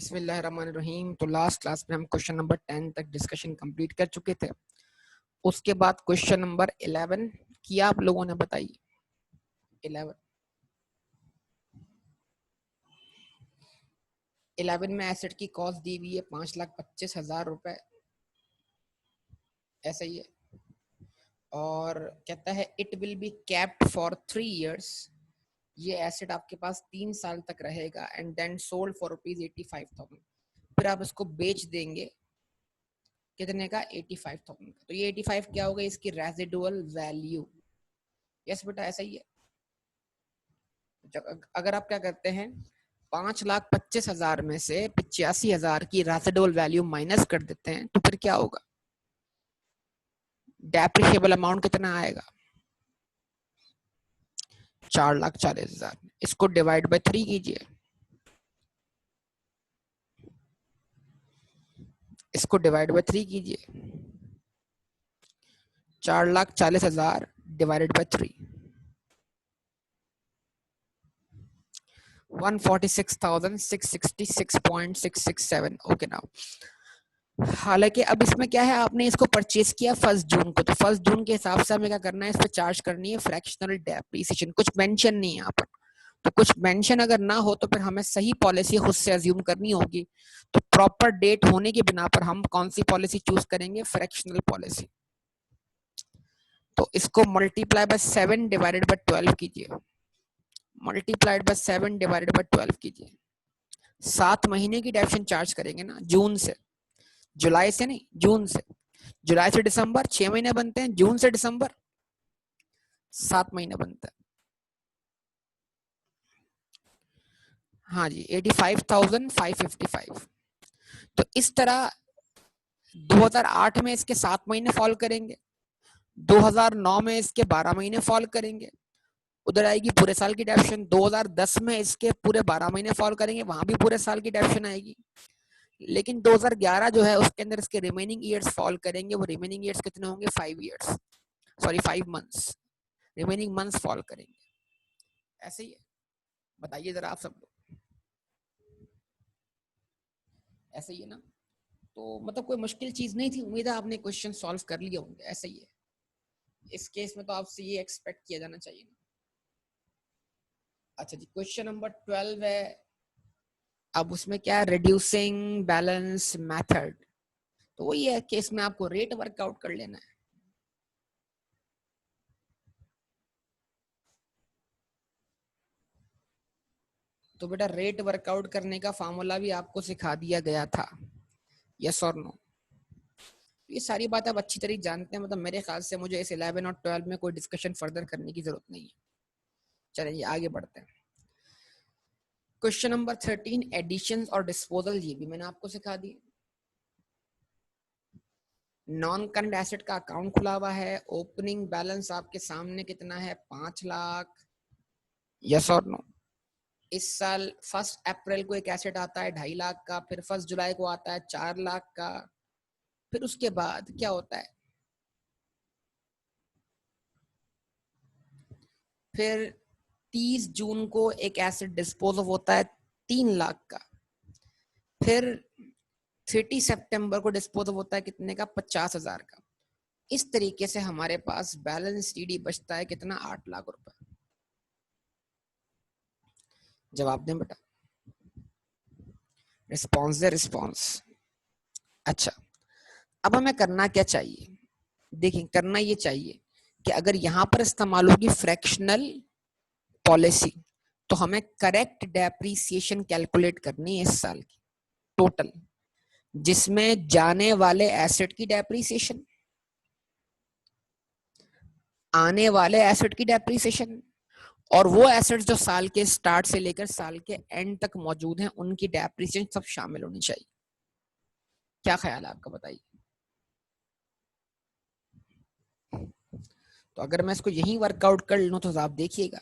बिस्मिल्लाहिर्रहमानिर्रहीम। तो last class में हम क्वेश्चन नंबर 10 तक डिस्कशन कंप्लीट कर चुके थे। उसके बाद क्वेश्चन नंबर 11 किया आप लोगों ने, बताइए 11 में एसेट की कॉस्ट दी हुई है 5,25,000 रुपए, ऐसा ही है। और कहता है it will be capped for 3 years। ये एसेट आपके पास 3 साल तक रहेगा एंड देन सोल्ड फॉर ₹85,000। फिर आप इसको बेच देंगे कितने का? 85,000 का। तो ये 85 क्या होगा? इसकी रेजिडुअल वैल्यू। यस बेटा, ऐसा ही है। अगर आप क्या करते हैं, 5,25,000 में से 85,000 की रेजिडुअल वैल्यू माइनस कर देते हैं तो फिर क्या होगा? डेप्रिशिएबल अमाउंट कितना आएगा? 4,40,000। इसको डिवाइड बाय 3 कीजिए, इसको डिवाइड बाय 3 कीजिए। 4,40,000 डिवाइडेड बाय 3, 146,666.667। ओके नाउ, हालांकि अब इसमें क्या है, आपने इसको परचेज किया 1 जून को, तो 1 जून के हिसाब से हमें क्या करना है, इस पर चार्ज करनी है फ्रैक्शनल डेप्रिसिएशन। कुछ मेंशन नहीं है यहाँ पर, तो कुछ मेंशन अगर ना हो तो फिर हमें सही पॉलिसी खुद से अज्यूम करनी होगी। तो प्रॉपर डेट होने की बिना पर हम कौन सी पॉलिसी चूज करेंगे? Fractional policy. तो इसको मल्टीप्लाई बाय 7 डिवाइडेड बाय 12 कीजिए, मल्टीप्लाइड बाय 7 डिवाइडेड बाय 12 कीजिए। 7 महीने की डेप्रिसिएशन चार्ज करेंगे ना, जून से, जुलाई से नहीं, जून से। जुलाई से दिसंबर 6 महीने बनते हैं, जून से दिसंबर 7 महीने बनता है। हाँ जी, 85,555। तो इस तरह 2008 में इसके 7 महीने फॉल करेंगे, 2009 में इसके 12 महीने फॉल करेंगे, उधर आएगी पूरे साल की डेप्रिसिएशन। 2010 में इसके पूरे 12 महीने फॉल करेंगे, वहां भी पूरे साल की डेप्रिसिएशन आएगी। लेकिन 2011 जो है उसके अंदर इसके रिमेनिंग ईयर्स फॉल करेंगे। वो रिमेनिंग ईयर्स कितने होंगे? 5 मंथ्स। रिमेनिंग मंथ्स फॉल करेंगे, ऐसे ही है। बताइए जरा आप सब लोग, ऐसे ही है ना? तो मतलब कोई मुश्किल चीज नहीं थी, उम्मीद है आपने क्वेश्चन सॉल्व कर लिए होंगे। ऐसे ही है, इस केस में तो आपसे ये एक्सपेक्ट किया जाना चाहिए ना। अच्छा जी, क्वेश्चन नंबर 12 है। अब उसमें क्या है? Reducing balance method. तो वही है, केस में आपको रेट वर्कआउट कर लेना है। तो बेटा रेट वर्कआउट करने का फॉर्मूला भी आपको सिखा दिया गया था, यस और नो? ये सारी बात आप अच्छी तरह जानते हैं, मतलब मेरे ख्याल से मुझे इस 11 और 12 में कोई डिस्कशन फर्दर करने की जरूरत नहीं है। चलिए आगे बढ़ते हैं। क्वेश्चन नंबर 13, एडिशन और डिस्पोजल, ये भी मैंने आपको सिखा दी। नॉन करंट एसेट का अकाउंट खुला हुआ है, ओपनिंग बैलेंस आपके सामने कितना है? 5 लाख, यस और नो? इस साल 1 अप्रैल को एक एसेट आता है 2.5 लाख का, फिर 1 जुलाई को आता है 4 लाख का, फिर उसके बाद क्या होता है? फिर 30 जून को एक एसेट डिस्पोज ऑफ होता है 3 लाख का, फिर 30 सितंबर को डिस्पोज ऑफ होता है कितने का? 50,000 का। इस तरीके से हमारे पास बैलेंस टीडी बचता है कितना? 8 लाख रुपए। जवाब दें बेटा, रिस्पॉन्स दे, रिस्पॉन्स। अच्छा, अब हमें करना क्या चाहिए? देखिए, करना ये चाहिए कि अगर यहां पर इस्तेमाल होगी फ्रैक्शनल पॉलिसी, तो हमें करेक्ट डेप्रीसिएशन कैलकुलेट करनी है इस साल की टोटल, जिसमें जाने वाले एसेट की डेप्रीसिएशन, आने वाले एसेट की डेप्रीसिएशन, और वो एसेट्स जो साल के स्टार्ट से लेकर साल के एंड तक मौजूद हैं उनकी डेप्रीसिएशन सब शामिल होनी चाहिए। क्या ख्याल है आपका, बताइए? तो अगर मैं इसको यही वर्कआउट कर लूं तो आप देखिएगा,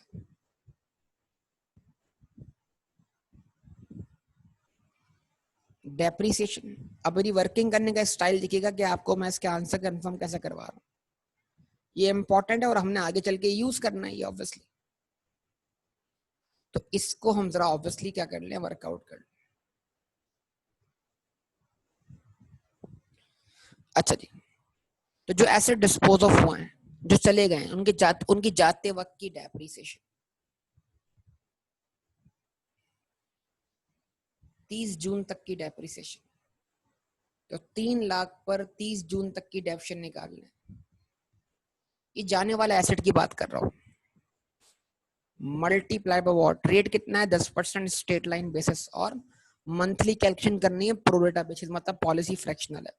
डेप्रीसिएशन। अब मेरी वर्किंग करने का स्टाइल दिखेगा कि आपको मैं इसके आंसर कंफर्म कैसे करवा रहा हूं। ये इंपॉर्टेंट है और हमने आगे चल के यूज करना है ऑब्वियसली। तो इसको हम जरा ऑब्वियसली क्या कर लें, वर्कआउट कर लें। अच्छा जी, तो जो एसेट डिस्पोज ऑफ हुए हैं, जो चले गए हैं, उनकी जाते वक्त की डेप्रिसिएशन 30 जून तक की डेप्रिसिएशन, तो 3 लाख पर 30 जून तक की डेप्शन निकालना है। ये जाने वाला एसेट की बात कर रहा हूँ। मल्टीप्लाई बाय व्हाट, रेट कितना है 10% स्ट्रेट लाइन बेसिस, और मंथली कैलकुलेशन करनी है प्रोरेटा बेसिस, मतलब पॉलिसी फ्रैक्शनल है।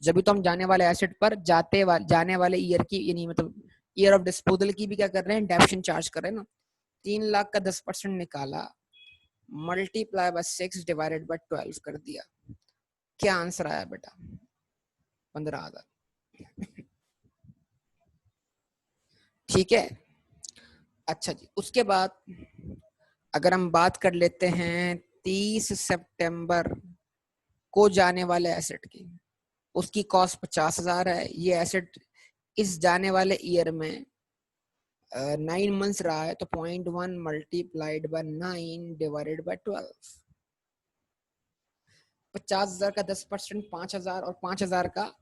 जब भी तो हम जाने वाले एसेट पर जाने वाले ईयर की, यानी मतलब ईयर ऑफ डिस्पोजल की भी क्या कर रहे हैं, डेप्शन चार्ज कर रहे हैं ना। 3 लाख का 10% निकाला, मल्टीप्लाई बाय 6 डिवाइडेड बाय 12 कर दिया, क्या आंसर आया बेटा? 15,000। ठीक है। अच्छा जी, उसके बाद अगर हम बात कर लेते हैं 30 सितंबर को जाने वाले एसेट की, उसकी कॉस्ट 50,000 है। ये एसेट इस जाने वाले ईयर में 9 मंथ्स रहा है, तो 0.1 मल्टीप्लाइड बाय 9 डिवाइडेड बाय 12। 50,000 का 10%, 5,000, और 5,000 का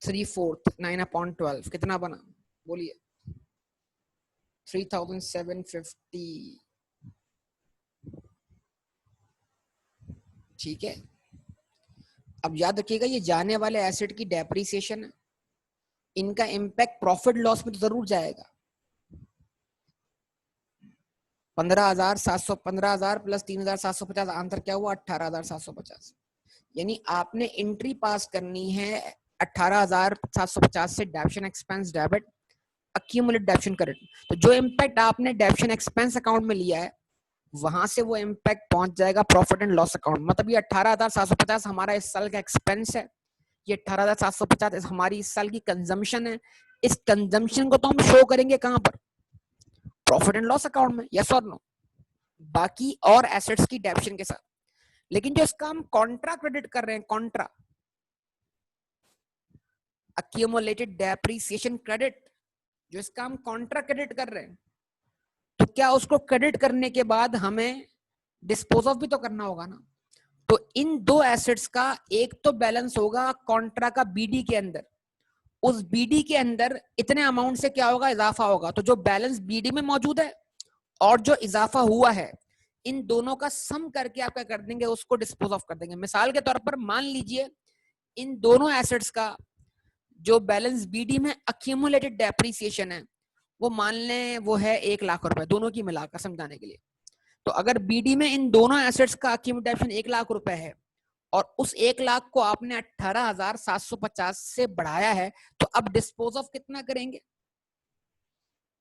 3/4, 9/12 कितना बना, बोलिए? 3,750। ठीक है। अब याद रखिएगा, ये जाने वाले एसेट की डेप्रिसिएशन है, इनका इम्पैक्ट प्रॉफिट लॉस में तो जरूर जाएगा। 15,000 प्लस 3,750, आंसर क्या हुआ? 18,750। यानी आपने एंट्री पास करनी है 18,750 से डेप्शन एक्सपेंस डेबिट, अक्यूमुलेट डेप्शन क्रेडिट। तो जो इम्पैक्ट आपने डेप्शन एक्सपेंस अकाउंट में लिया है, वहां से वो इम्पैक्ट पहुंच जाएगा प्रॉफिट एंड लॉस अकाउंट। मतलब ये 18,750 हमारा इस साल का एक्सपेंस है, ये 18,750 हमारी इस साल की कंजम्पशन है। इस कंजम्पशन को तो हम शो करेंगे कहां पर? प्रॉफिट एंड लॉस अकाउंट में, यस और नो? बाकी और एसेट्स की डेप्शन के साथ। लेकिन जो इसका हम कॉन्ट्रा क्रेडिट कर रहे हैं, कॉन्ट्रा अक्यूमुलेटेड डेप्रिसिएशन क्रेडिट, जो इसका हम कॉन्ट्रा क्रेडिट कर रहे हैं, तो क्या उसको क्रेडिट करने के बाद हमें डिस्पोज ऑफ भी तो करना होगा ना। तो इन दो एसेट्स का एक तो बैलेंस होगा कॉन्ट्रा का बीडी के अंदर, उस बीडी के अंदर इतने अमाउंट से क्या होगा, इजाफा होगा। तो जो बैलेंस बीडी में मौजूद है और जो इजाफा हुआ है, इन दोनों का सम करके आप क्या कर देंगे, उसको डिस्पोज ऑफ कर देंगे। मिसाल के तौर पर मान लीजिए इन दोनों एसेट्स का जो बैलेंस बीडी में अक्यूमुलेटेड डेप्रिसिएशन है, वो मान लें वो है 1 लाख रुपए, दोनों की मिलाकर समझाने के लिए। तो अगर बीडी में इन दोनों एसेट्स का अक्यूमुलेशन 1 लाख रुपए है, और उस 1 लाख को आपने 18,750 से बढ़ाया है, तो अब डिस्पोज ऑफ कितना करेंगे?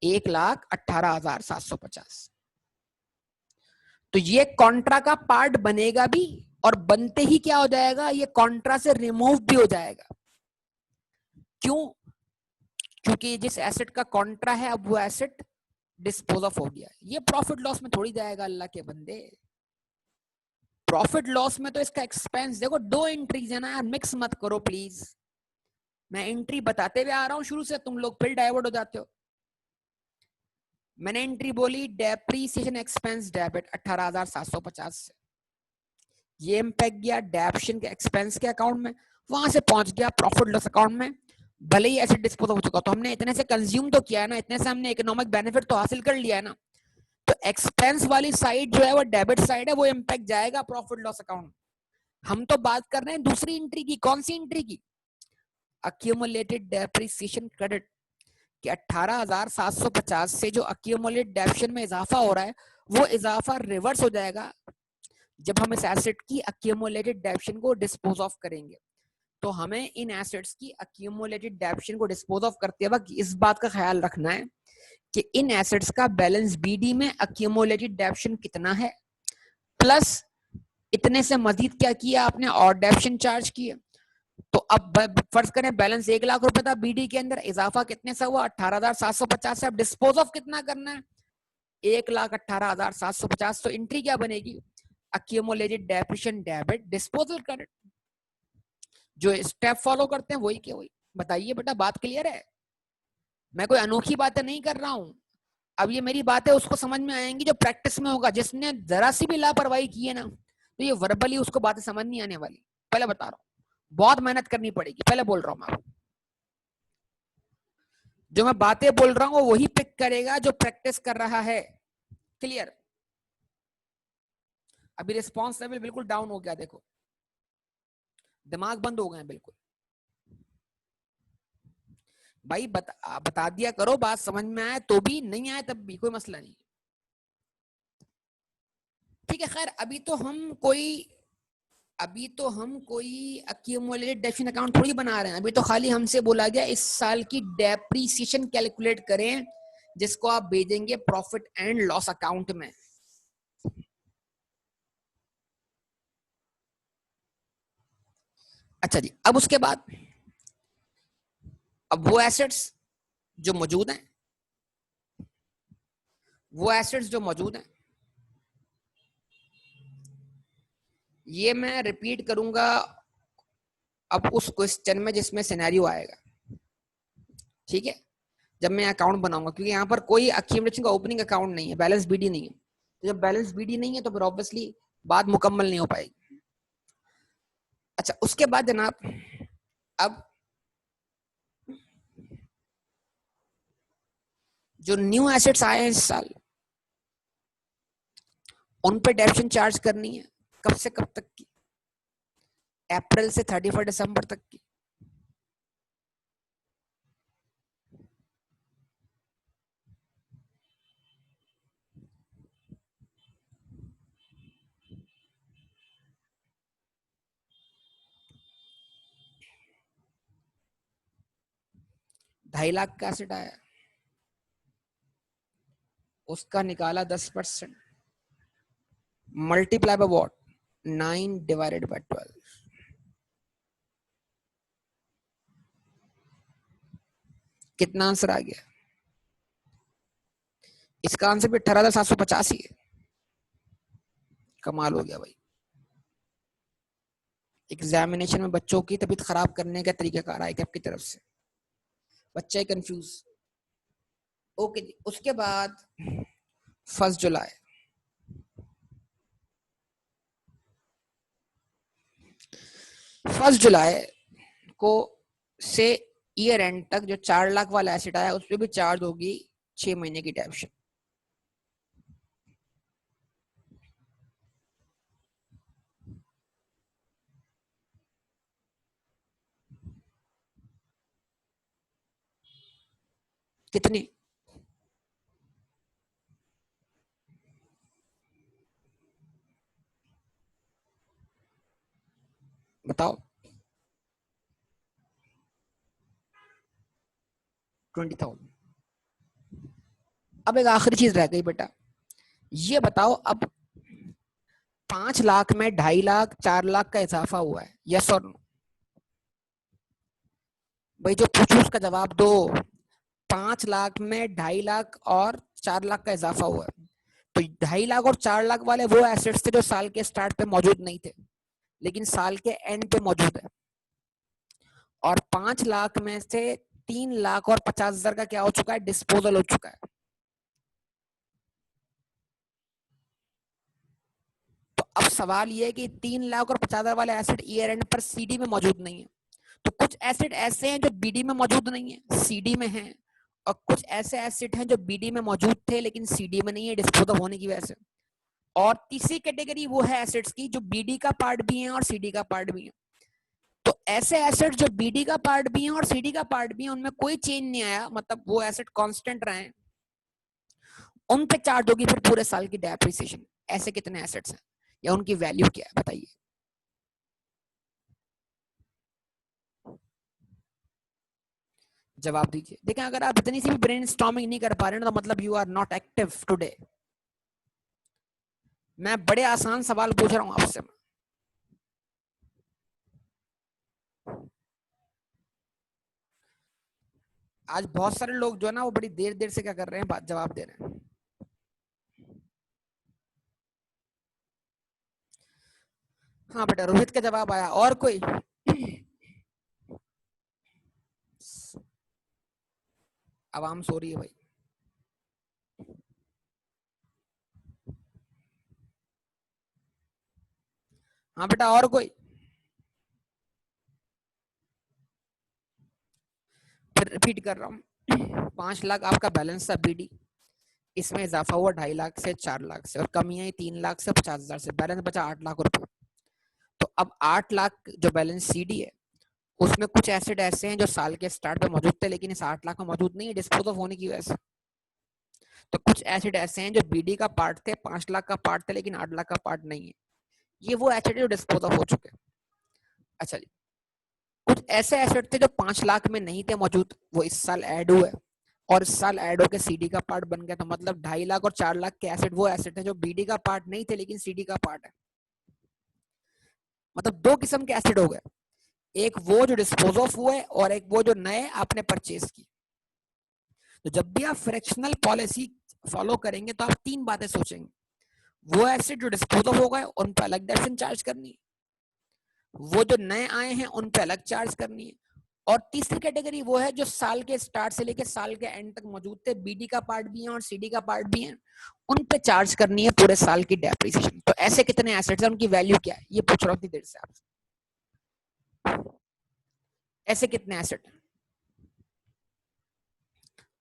1,18,750। तो ये कॉन्ट्रा का पार्ट बनेगा भी, और बनते ही क्या हो जाएगा, ये कॉन्ट्रा से रिमूव भी हो जाएगा। क्यों? क्योंकि जिस एसेट का कॉन्ट्रा है, अब वो एसेट डिस्पोज ऑफ हो गया। ये प्रॉफिट लॉस में थोड़ी जाएगा अल्लाह के बंदे। प्रॉफिट लॉस में तो इसका एक्सपेंस देखो, 2 एंट्रीज है ना यार, मिक्स मत करो प्लीज। मैं एंट्री बताते हुए आ रहा हूं शुरू से, तुम लोग फिर डाइवर्ट हो जाते हो। मैंने एंट्री बोली डेप्रीसिएशन एक्सपेंस डेबिट 18,750 से, ये इम्पैक्ट गया डेप्शन के एक्सपेंस के अकाउंट में, वहां से पहुंच गया प्रॉफिट लॉस अकाउंट में। भले ही एसेट डिस्पोज हो चुका, तो हमने इतने से कंज्यूम तो किया है ना, इतने से हमने इकोनॉमिक बेनिफिट तो हासिल कर लिया है ना। तो एक्सपेंस वाली साइड जो है वो डेबिट साइड है, वो इम्पैक्ट जाएगा प्रॉफिट लॉस अकाउंट। हम तो बात कर रहे हैं दूसरी एंट्री की। कौन सी एंट्री की? अक्यूमुलेटेड डेप्रिसिएशन क्रेडिट कि 18,750 से जो अक्यूमुलेटेड डेप्शन में इजाफा हो रहा है, वो इजाफा रिवर्स हो जाएगा जब हम इस एसेट की अक्यूमुलेटेड डेप्शन को डिस्पोज ऑफ करेंगे। तो हमें इन एसेट्स की अक्यूमुलेटेड डेप्शन को डिस्पोज ऑफ करते वक्त इस बात का ख्याल रखना है कि इन एसेट्स का बैलेंस बीडी में अक्यूमुलेटेड डेप्शन कितना है, प्लस इतने से मजीद क्या किया आपने, और डेप्शन चार्ज किया। तो अब फर्ज करें बैलेंस 1 लाख रुपए था बीडी के अंदर, इजाफा कितने से हुआ, 18,750 से। अब डिस्पोज ऑफ कितना करना है, 1,18,750। तो एंट्री क्या बनेगी, accumulated depreciation debit disposal credit. जो स्टेप फॉलो करते हैं वही के वही। बताइए बेटा, बात क्लियर है? मैं कोई अनोखी बातें नहीं कर रहा हूं। अब ये मेरी बातें उसको समझ में आएंगी जो प्रैक्टिस में होगा। जिसने जरा सी भी लापरवाही की है ना, तो ये वर्बली उसको बातें समझ नहीं आने वाली, पहले बता रहा हूँ। बहुत मेहनत करनी पड़ेगी, पहले बोल रहा हूं मैं। जो मैं बातें बोल रहा हूं वही पिक करेगा जो प्रैक्टिस कर रहा है। क्लियर? अभी रिस्पॉन्स लेवल बिल्कुल डाउन हो गया, देखो दिमाग बंद हो गए बिल्कुल। भाई बता दिया करो, बात समझ में आए तो भी, नहीं आए तब भी, कोई मसला नहीं। ठीक है, खैर अभी तो हम कोई अक्यूमुलेटेड डेफिन अकाउंट थोड़ी बना रहे हैं। अभी तो खाली हमसे बोला गया इस साल की डेप्रीसिएशन कैलकुलेट करें, जिसको आप भेजेंगे प्रॉफिट एंड लॉस अकाउंट में। अच्छा जी, अब उसके बाद अब वो एसेट्स जो मौजूद हैं, ये मैं रिपीट करूंगा अब उस क्वेश्चन में जिसमें सिनेरियो आएगा। ठीक है, जब मैं अकाउंट बनाऊंगा, क्योंकि यहाँ पर कोई अक्यूमुलेशन का ओपनिंग अकाउंट नहीं है, बैलेंस बीडी नहीं है। तो जब बैलेंस बीडी नहीं है तो फिर ऑब्वियसली बात मुकम्मल नहीं हो पाएगी। अच्छा, उसके बाद जनाब, अब जो न्यू एसेट्स आए हैं इस साल, उन पे डेप्शन चार्ज करनी है। कब से कब तक की? अप्रैल से 31 दिसंबर तक की। ₹2.5 लाख का एसेट आया, उसका निकाला 10%, multiply by what? 9 divided by 12। कितना आंसर आ गया? इसका आंसर भी 18,750 ही है। कमाल हो गया भाई। एग्जामिनेशन में बच्चों की तबीयत खराब करने का तरीका कार आएगा आपकी तरफ से, बच्चे कंफ्यूज। ओके जी, उसके बाद 1 जुलाई, फर्स्ट जुलाई को से ईयर एंड तक जो 4 लाख वाला एसेट आया उस पर भी चार्ज होगी 6 महीने की डेप्शन। कितनी? बताओ। 20,000। अब एक आखिरी चीज रह गई बेटा, ये बताओ अब 5 लाख में 2.5 लाख 4 लाख का इजाफा हुआ है, यस और नो? भाई जो पूछो उसका जवाब दो। 5 लाख में 2.5 लाख और 4 लाख का इजाफा हुआ है, तो 2.5 लाख और 4 लाख वाले वो एसेट्स थे जो साल के स्टार्ट पे मौजूद नहीं थे, लेकिन साल के एंड पे मौजूद है। और 5 लाख में से 3,50,000 का क्या हो चुका है? डिस्पोजल हो चुका है। तो अब सवाल ये है कि 3,50,000 वाले एसेट ईयर एंड पर सीडी में मौजूद नहीं है। तो कुछ एसेट ऐसे हैं जो बीडी में मौजूद नहीं है, सीडी में है, और कुछ ऐसे एसेट हैं जो बीडी में मौजूद थे लेकिन सीडी में नहीं है डिस्पोजल होने की वजह से। और तीसरी कैटेगरी वो है एसेट्स की जो बीडी का पार्ट भी है और सीडी का पार्ट भी है। तो ऐसे एसेट जो बीडी का पार्ट भी है और सीडी का पार्ट भी है, उनमें कोई चेंज नहीं आया, मतलब वो एसेट कांस्टेंट रहे, उन पे चार्ज होगी फिर पूरे साल की डेप्रिसिएशन। ऐसे कितने एसेट्स हैं या उनकी वैल्यू क्या है बताइए? जवाब दीजिए। देखें, अगर आप इतनी सी भी ब्रेन स्टॉर्मिंग नहीं कर पा रहे ना, तो मतलब you are not active today. मैं बड़े आसान सवाल पूछ रहा हूं आपसे। आज बहुत सारे लोग जो है ना वो बड़ी देर देर से क्या कर रहे हैं, बात जवाब दे रहे हैं। हाँ बेटा, रोहित का जवाब आया। और कोई? आवाम सो रही है भाई। हाँ बेटा, और कोई? फिर रिपीट कर रहा हूँ, 5 लाख आपका बैलेंस था बीडी, इसमें इजाफा हुआ 2.5 लाख से 4 लाख से, और कमी आई 3 लाख से 50,000 से, बैलेंस बचा 8 लाख रुपए। तो अब 8 लाख जो बैलेंस सीडी है उसमें कुछ एसेट ऐसे हैं जो साल के स्टार्ट पे मौजूद थे लेकिन इस 8 लाख में मौजूद नहीं है डिस्पोज ऑफ होने की वजह से। तो कुछ एसेट ऐसे हैं जो बीडी का पार्ट थे, 5 लाख का पार्ट थे लेकिन 8 लाख का पार्ट नहीं है, ये वो एसेट जो डिस्पोज ऑफ हो चुके हैं। अच्छा जी, कुछ ऐसे एसेट थे जो 5 लाख में नहीं थे मौजूद, वो इस साल ऐड हुए और इस साल ऐड होकर सीडी का पार्ट बन गया। तो मतलब 2.5 लाख और 4 लाख के एसेट वो एसेट है जो बीडी का पार्ट नहीं थे लेकिन सीडी का पार्ट है। मतलब दो किस्म के एसेट हो गए, एक वो जो डिस्पोज ऑफ हुए और एक वो जो नए आपने परचेज की। तो जब भी आप फ्रैक्शनल पॉलिसी फॉलो करेंगे तो आप 3 बातें सोचेंगे, वो एसेट जो डिस्पोज ऑफ हो गए उन पर अलग डेप्रिसिएशन चार्ज करनी है, वो जो नए आए हैं उन पे अलग चार्ज करनी है, और तीसरी कैटेगरी वो है जो साल के स्टार्ट से लेकर साल के एंड तक मौजूद थे, बीडी का पार्ट भी है और सीडी का पार्ट भी है, उन पे चार्ज करनी है पूरे साल की डेप्रिसिएशन। तो ऐसे कितने एसेट्स हैं, उनकी वैल्यू क्या है, ये पूछ रहा हूँ इतनी देर से आपसे। ऐसे कितने एसेट हैं?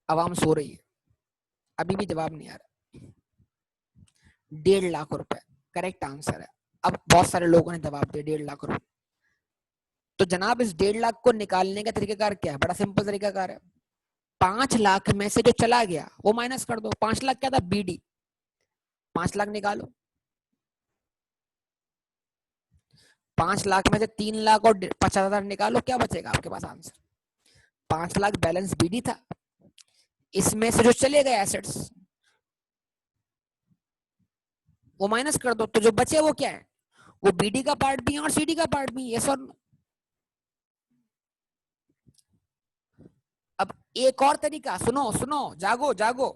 आवाम सो रही है, अभी भी जवाब नहीं आ रहा। 1.5 लाख रुपए करेक्ट आंसर है। अब बहुत सारे लोगों ने जवाब दिया 1.5 लाख रुपए। तो जनाब इस 1.5 लाख को निकालने का तरीकाकार क्या है? बड़ा सिंपल तरीकाकार है, 5 लाख में से जो चला गया वो माइनस कर दो। 5 लाख क्या था? बीडी। 5 लाख निकालो, 5 लाख में से 3 लाख और 50,000 निकालो, क्या बचेगा आपके पास आंसर? 5 लाख बैलेंस बीडी था, इसमें से जो चले गए एसेट्स वो माइनस कर दो, तो जो बचे वो क्या है? वो बीडी का पार्ट भी है और सीडी का पार्ट भी है। यस और नो? अब एक और तरीका, सुनो सुनो, जागो जागो,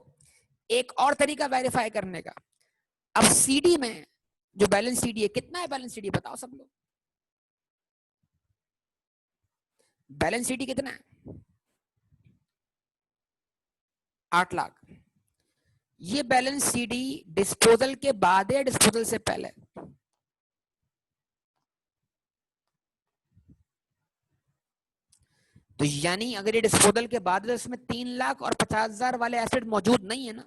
एक और तरीका वेरीफाई करने का। अब सीडी में जो बैलेंस सीडी है, कितना है बैलेंस सीडी बताओ सब लोग, बैलेंस सीडी कितना है? 8 लाख। ये बैलेंस सीडी डिस्पोजल के बाद है, डिस्पोजल से पहले? तो यानी अगर ये डिस्पोजल के बाद है तो इसमें 3 लाख और 50,000 वाले एसेट मौजूद नहीं है ना।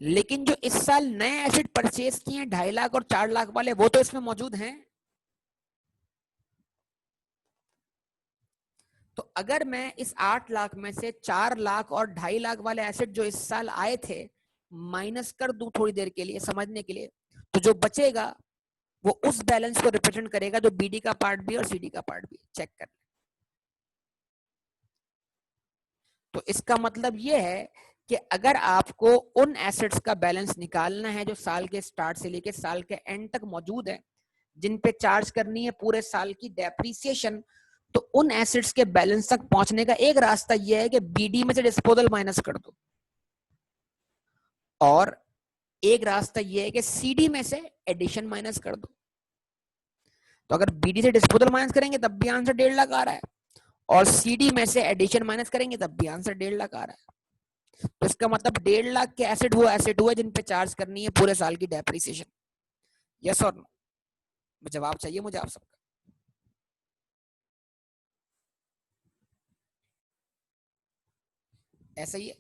लेकिन जो इस साल नए एसेट परचेज किए हैं 2.5 लाख और 4 लाख वाले, वो तो इसमें मौजूद हैं। तो अगर मैं इस 8 लाख में से 4 लाख और 2.5 लाख वाले एसेट जो इस साल आए थे माइनस कर दूं थोड़ी देर के लिए समझने के लिए, तो जो बचेगा वो उस बैलेंस को रिप्रेजेंट करेगा जो बीडी का पार्ट भी और सीडी का पार्ट भी। चेक कर, तो इसका मतलब ये है कि अगर आपको उन एसेट्स का बैलेंस निकालना है जो साल के स्टार्ट से लेकर साल के एंड तक मौजूद है, जिन पे चार्ज करनी है पूरे साल की डेप्रीसिएशन, तो उन एसेट्स के बैलेंस तक पहुंचने का एक रास्ता यह है कि बीडी में से डिस्पोजल माइनस कर दो, और एक रास्ता यह है कि सीडी में से एडिशन माइनस कर दो। तो अगर बीडी से डिस्पोजल माइनस करेंगे तब भी आंसर 1.5 लाख आ रहा है, और सीडी में से एडिशन माइनस करेंगे तब भी आंसर 1.5 लाख आ रहा है। तो इसका मतलब 1.5 लाख के एसेट वो एसेट हुए जिन पे चार्ज करनी है पूरे साल की डेप्रीसिएशन। यस और नो? जवाब चाहिए मुझे आप सबका। ऐसा ही है।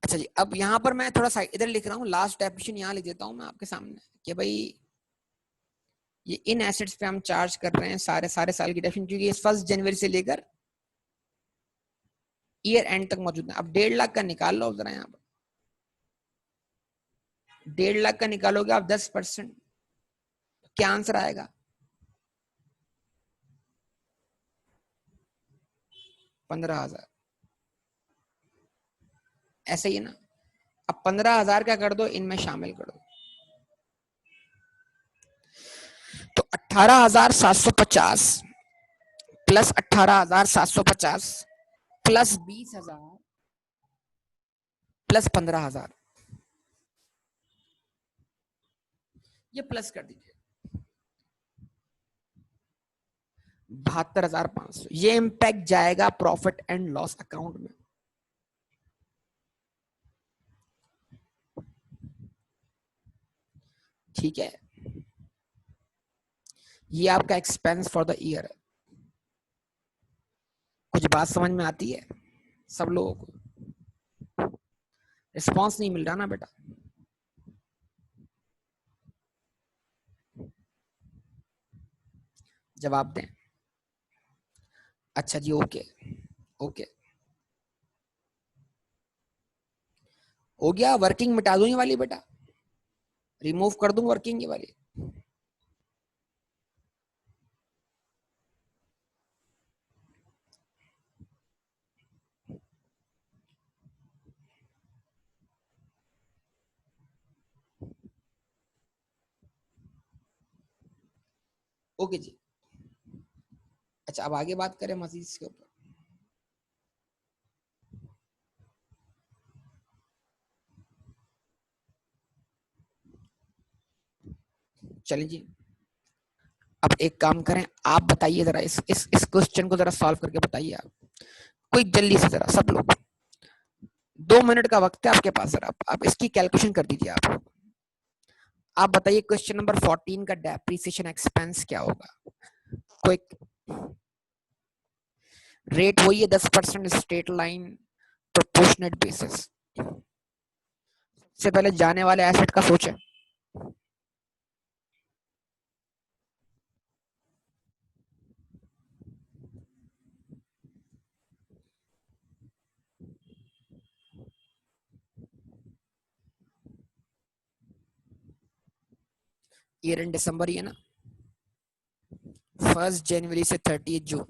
अच्छा जी, अब यहाँ पर मैं थोड़ा सा इधर लिख रहा हूँ, लास्ट डेफिनेशन यहाँ लिख देता हूँ मैं आपके सामने कि भाई ये इन एसेट्स पे हम चार्ज कर रहे हैं सारे साल की डेफिनेशन, क्योंकि 1 जनवरी से लेकर ईयर एंड तक मौजूद है। अब 1.5 लाख का निकाल लो जरा, यहाँ पर 1.5 लाख का निकालोगे आप 10%, क्या आंसर आएगा? 15,000। ऐसे ही ना? अब 15,000 का कर दो, इनमें शामिल कर दो, तो 18,750 प्लस 18,750 प्लस 20,000 प्लस 15,000, ये प्लस कर दीजिए 72,500। ये इंपैक्ट जाएगा प्रॉफिट एंड लॉस अकाउंट में। ठीक है, ये आपका एक्सपेंस फॉर द ईयर है। कुछ बात समझ में आती है सब लोगों को? रिस्पॉन्स नहीं मिल रहा ना बेटा। जवाब दें। अच्छा जी, ओके ओके हो गया। वर्किंग मिटा दूं ये वाली बेटा, रिमूव कर दूं वर्किंग ये वाली। ओके जी। अच्छा, अब आगे बात करें मजीद के ऊपर। चलिए जी, अब एक काम करें, आप बताइए जरा इस क्वेश्चन को जरा सॉल्व करके बताइए आप, कोई जल्दी से जरा सब लोग। 2 मिनट का वक्त है आपके पास, जरा आप इसकी कैलकुलेशन कर दीजिए। आप बताइए क्वेश्चन नंबर 14 का डेप्रिसिएशन एक्सपेंस क्या होगा? कोई रेट वही है 10% स्ट्रेट लाइन प्रोपोर्शनेट बेसिस। सबसे पहले जाने वाले एसेट का सोचें। ईयर एंड दिसंबर ही है ना, 1 जनवरी से 30 जून।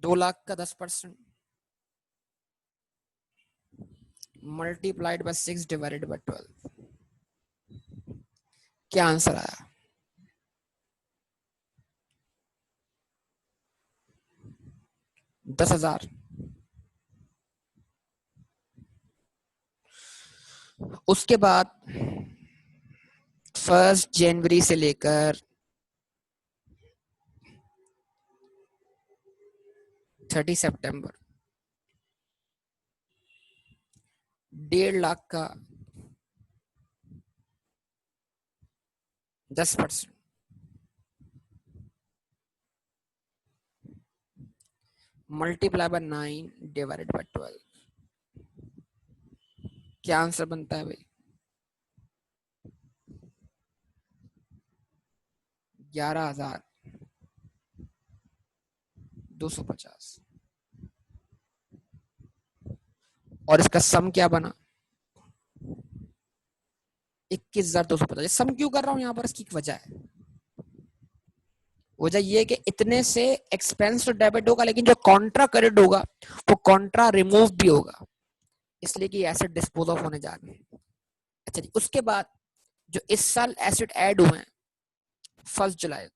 2 लाख का 10% मल्टीप्लाइड बाय 6 डिवाइडेड बाय 12। क्या आंसर आया? 10,000। उसके बाद 1 जनवरी से लेकर 30 सितंबर 1.5 लाख का 10% मल्टीप्लाई बाय 9 डिवाइडेड बाय 12। क्या आंसर बनता है भाई? 11,250। और इसका सम क्या बना? 21,250। सम क्यों कर रहा हूं यहां पर, इसकी वजह है। वजह ये है कि इतने से एक्सपेंस तो डेबिट होगा, लेकिन जो कॉन्ट्रा क्रेडिट होगा वो कॉन्ट्रा रिमूव भी होगा, इसलिए कि एसेट डिस्पोज ऑफ होने जा रहे हैं। अच्छा जी, उसके बाद जो इस साल एसेट ऐड हुए हैं 1 जुलाई,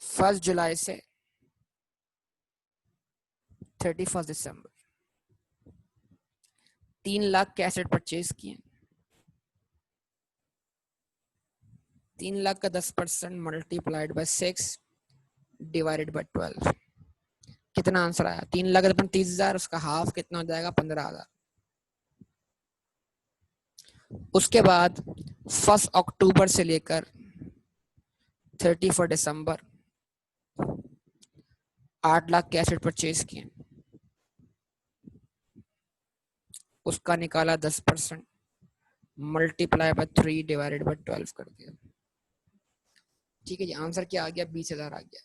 1 जुलाई से 31 दिसंबर 3 लाख के एसेट परचेज किए। 3 लाख का 10% मल्टीप्लाइड बाय 6 डिवाइडेड बाय 12। कितना आंसर आया? 3 लाख 30,000, उसका हाफ कितना हो जाएगा? 15,000। उसके बाद 1 अक्टूबर से लेकर 31 दिसंबर 8 लाख के एसेट परचेज किए, उसका निकाला 10% मल्टीप्लाई बाय 3 डिवाइडेड बाय 12 कर दिया। ठीक है जी, आंसर क्या आ गया? 20,000 आ गया।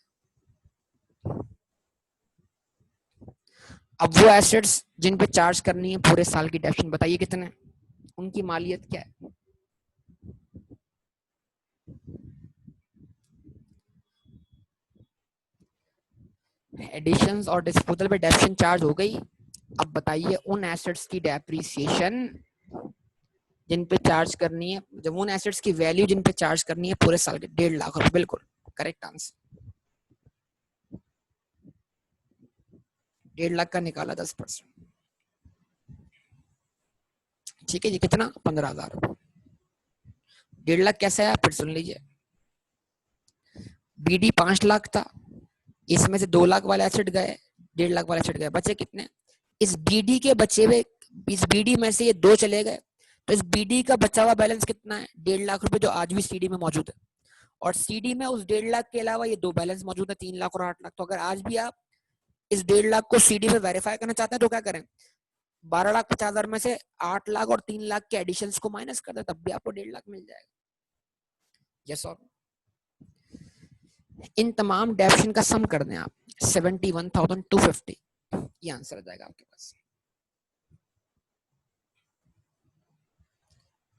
अब वो एसेट्स जिन पे चार्ज करनी है पूरे साल की डेप्शन बताइए कितने, उनकी मालियत क्या है? एडिशंस और डिस्पोजल पे डेप्शन चार्ज हो गई। अब बताइए उन एसेट्स की डेप्रिसिएशन जिन पे चार्ज करनी है, जब उन एसेट्स की वैल्यू जिन पे चार्ज करनी है पूरे साल के 1.5 लाख रुपए। बिल्कुल करेक्ट आंसर। 1.5 लाख का निकाला 10%। ठीक है जी, कितना? 15,000 रुपए। 1.5 लाख कैसे आया फिर सुन लीजिए। बीडी 5 लाख था, इसमें से 2 लाख वाले एसेट गए, 1.5 लाख वाले छट गए, बचे कितने? इस बीडी के बचे हुए, इस बीडी में से ये 2 चले गए, तो इस बीडी का बचा हुआ बैलेंस कितना है? 1.5 लाख रुपए, जो आज भी सीडी में मौजूद है। और सीडी में उस 1.5 लाख के अलावा ये 2 बैलेंस मौजूद है, 3 लाख और 8 लाख। तो अगर आज भी आप इस 1.5 लाख को सीडी में वेरीफाई करना चाहते हैं तो क्या करें? 12,50,000 में से 8 लाख और 3 लाख के एडिशन को माइनस कर दे, तब भी आपको 1.5 लाख मिल जाएगा। यस और इन तमाम डेप्शन का सम कर दें आप, 71,250, ये आंसर आ जाएगा आपके पास।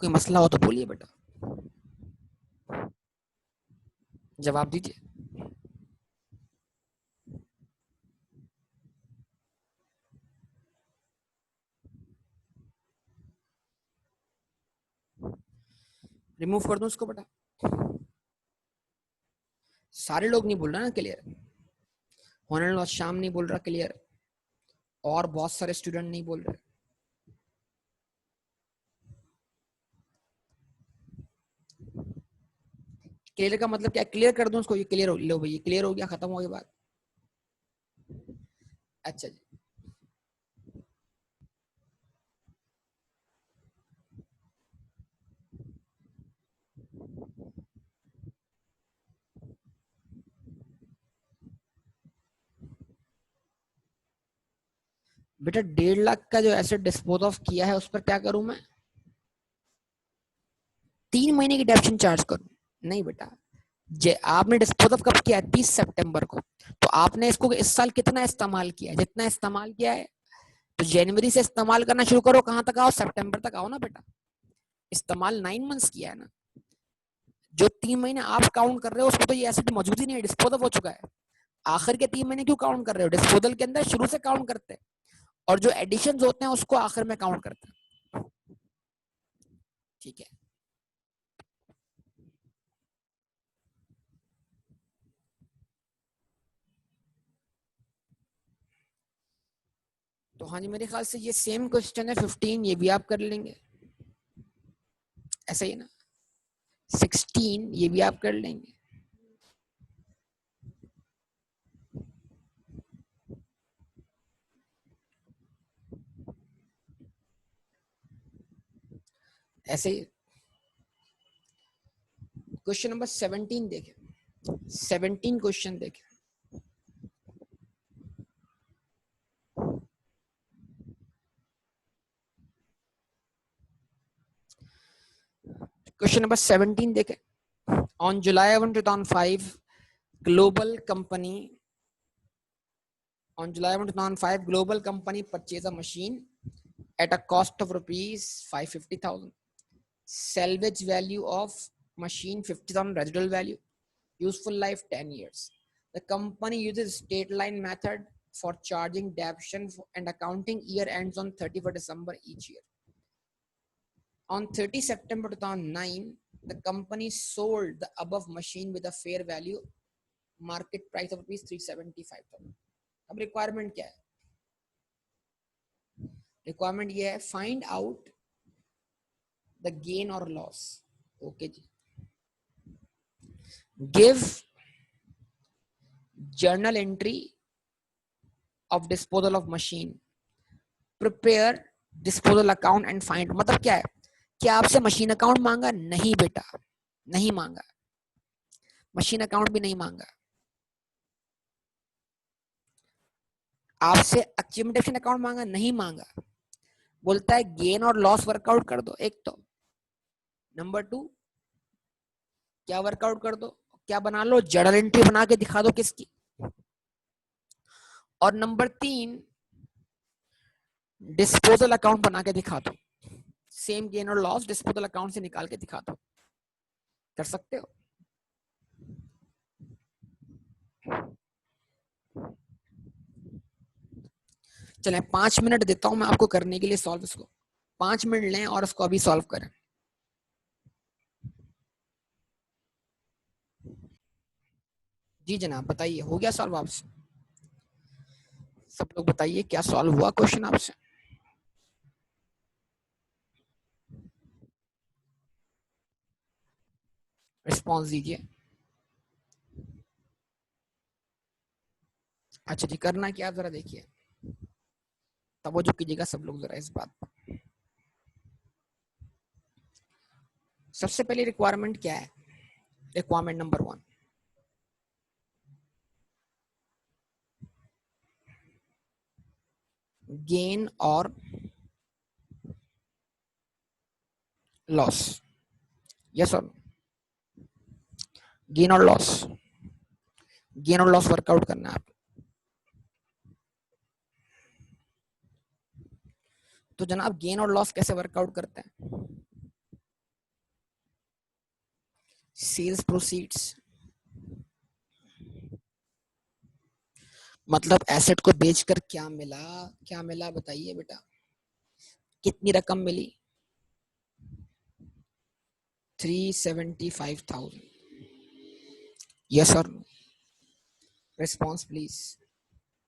कोई मसला हो तो बोलिए बेटा, जवाब दीजिए। रिमूव कर दूं उसको बेटा? सारे लोग नहीं बोल रहे ना क्लियर, होने वाला शाम नहीं बोल रहा क्लियर, और बहुत सारे स्टूडेंट नहीं बोल रहे। क्लियर का मतलब क्या? क्लियर कर दूं उसको? ये क्लियर हो, लो भाई ये क्लियर हो गया, खत्म हो गई बात। अच्छा जी, बेटा 1.5 लाख का जो एसेट डिस्पोज ऑफ किया है उस पर क्या करूं मैं? 3 महीने की डेप्शन चार्ज करूं? नहीं बेटा, आपने डिस्पोज ऑफ कब किया? 30 सितंबर को। तो आपने इसको इस साल कितना इस्तेमाल किया है? जितना इस्तेमाल किया है, तो जनवरी से इस्तेमाल करना शुरू करो, कहां तक आओ? सितंबर तक आओ ना बेटा। इस्तेमाल 9 मंथ्स किया है ना। जो 3 महीने आप काउंट कर रहे हो उसमें तो ये एसेट मौजूद ही नहीं है, डिस्पोज ऑफ हो चुका है। आखिर के 3 महीने क्यों काउंट कर रहे हो? डिस्पोजल के अंदर शुरू से काउंट करते हैं, और जो एडिशन होते हैं उसको आखिर में काउंट करते हैं। ठीक है, तो हाँ जी, मेरे ख्याल से ये सेम क्वेश्चन है 15, ये भी आप कर लेंगे, ऐसा ही ना? 16 ये भी आप कर लेंगे। ऐसे ही क्वेश्चन नंबर 17 देखें, 17 क्वेश्चन देखें। क्वेश्चन नंबर 17 देखें। On July 1, 2005 global company on July 1, 2005 global company purchased a machine at a cost of rupees 550,000, salvage value of machine 50,000, residual value, useful life 10 years. The company uses state line method for charging deduction and accounting year ends on 31st December each year. On 30 September 2009, the company sold the above machine with a fair value market price of rupees 375,000. अब requirement क्या है? Requirement ये है, find out the gain और loss. Okay जी, give journal entry of disposal of machine, prepare disposal account and find. मतलब क्या है? क्या आपसे मशीन अकाउंट मांगा? नहीं बेटा, नहीं मांगा। मशीन अकाउंट भी नहीं मांगा। आपसे अक्यूमुलेशन अकाउंट मांगा? नहीं मांगा। बोलता है गेन और लॉस वर्कआउट कर दो। एक तो नंबर 2, क्या वर्कआउट कर दो, क्या बना लो? जर्नल एंट्री बना के दिखा दो किसकी। और नंबर 3, डिस्पोजल अकाउंट बना के दिखा दो, सेम गेन और लॉस डिस्पोजल अकाउंट से निकाल के दिखा दो। कर सकते हो? चलें 5 मिनट देता हूं मैं आपको करने के लिए सॉल्व इसको। 5 मिनट लें और इसको अभी सॉल्व करें। जी जनाब बताइए, हो गया सॉल्व आपसे? सब लोग बताइए क्या सॉल्व हुआ क्वेश्चन आपसे? रिस्पॉन्स दीजिए। अच्छा जी, करना क्या जरा देखिए, तवज्जो कीजिएगा सब लोग जरा इस बात पर। सबसे पहले रिक्वायरमेंट क्या है? रिक्वायरमेंट नंबर 1, गेन और लॉस। यस और गेन और लॉस, गेन और लॉस वर्कआउट करना है आप। तो जनाब गेन और लॉस कैसे वर्कआउट करते हैं? सेल्स प्रोसीड्स, मतलब एसेट को बेचकर क्या मिला, क्या मिला बताइए बेटा, कितनी रकम मिली? 375,000। यस और रिस्पॉन्स प्लीज,